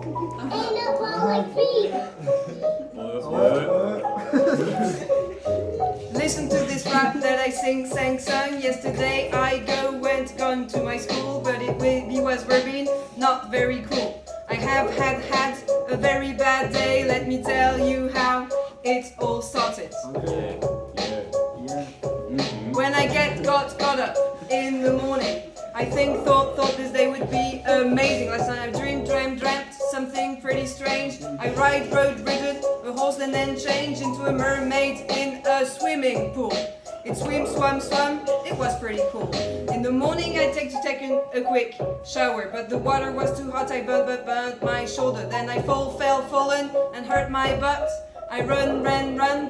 Ain't no ball like me. Listen to this rap that I sing, sang, sung. Yesterday I gone to my school, but it was verbing, not very cool. I have had a very bad day. Let me tell you how it all started. Okay. Yeah. When I got up in the morning, I thought this day would be amazing. Last night I dreamt something pretty strange. I rode a horse and then changed into a mermaid in a swimming pool. It swam, it was pretty cool. In the morning I take a quick shower, but the water was too hot, I burnt my shoulder. Then I fallen and hurt my butt. I ran,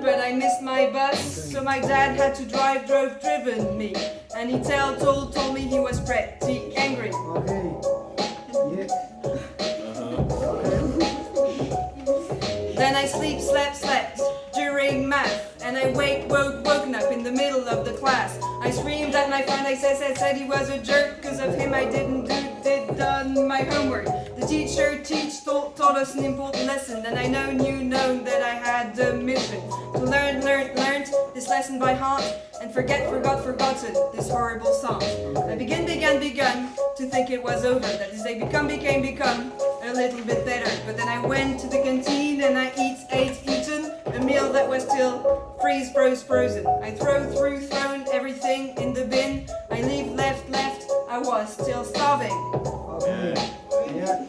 but I missed my bus. So my dad had to driven me. And he told me he was pretty angry. Okay. Yeah. Then I slept during math. And I woken up in the middle of the class. I screamed at my friend, I said he was a jerk. Cause of him I didn't done my homework. The teacher taught us an important lesson. And I known that I had a mission to learn this lesson by heart. And forgotten this horrible song. I began to think it was over. That is, they become a little bit better. But then I went to the canteen and I eaten a meal that was still frozen. I thrown everything in the bin. I left, I was still starving. Okay. Yeah.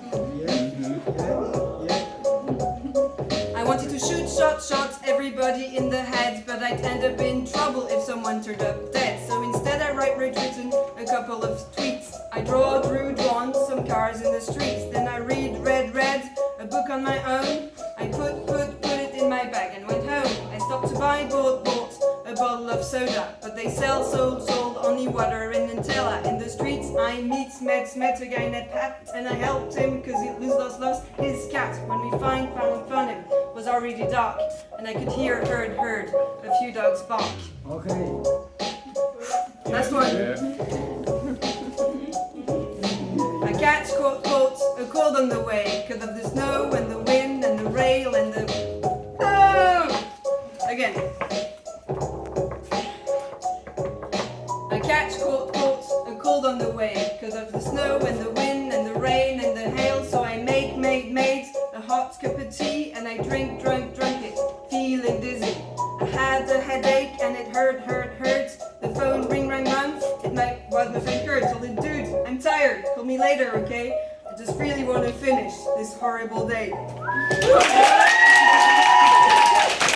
I wanted to shot everybody in the head, but I'd end up in trouble if someone turned up dead. So instead I written a couple of tweets. I drew some cars in the streets. Then I read a book on my own. I put it in my bag and went home. I stopped to bought a bottle of soda, but they sold only water and Nutella. In the streets I met a guy named Pat, and I helped him cause he lost his cat. When we found him, it was already dark, and I could heard a few dogs bark. Okay. Last one. A cat caught a cold on the way, cause of the snow and the wind and the rail and the... Oh! Again. A cat caught a cold on the way, cause of the snow and the wind and the rain and the hail. So I made a hot cup of tea and I drank it, feeling dizzy. I had a headache and it hurt. The phone rang. It was my friend Kurt. Told him, dude, I'm tired. Call me later, okay? I just really want to finish this horrible day.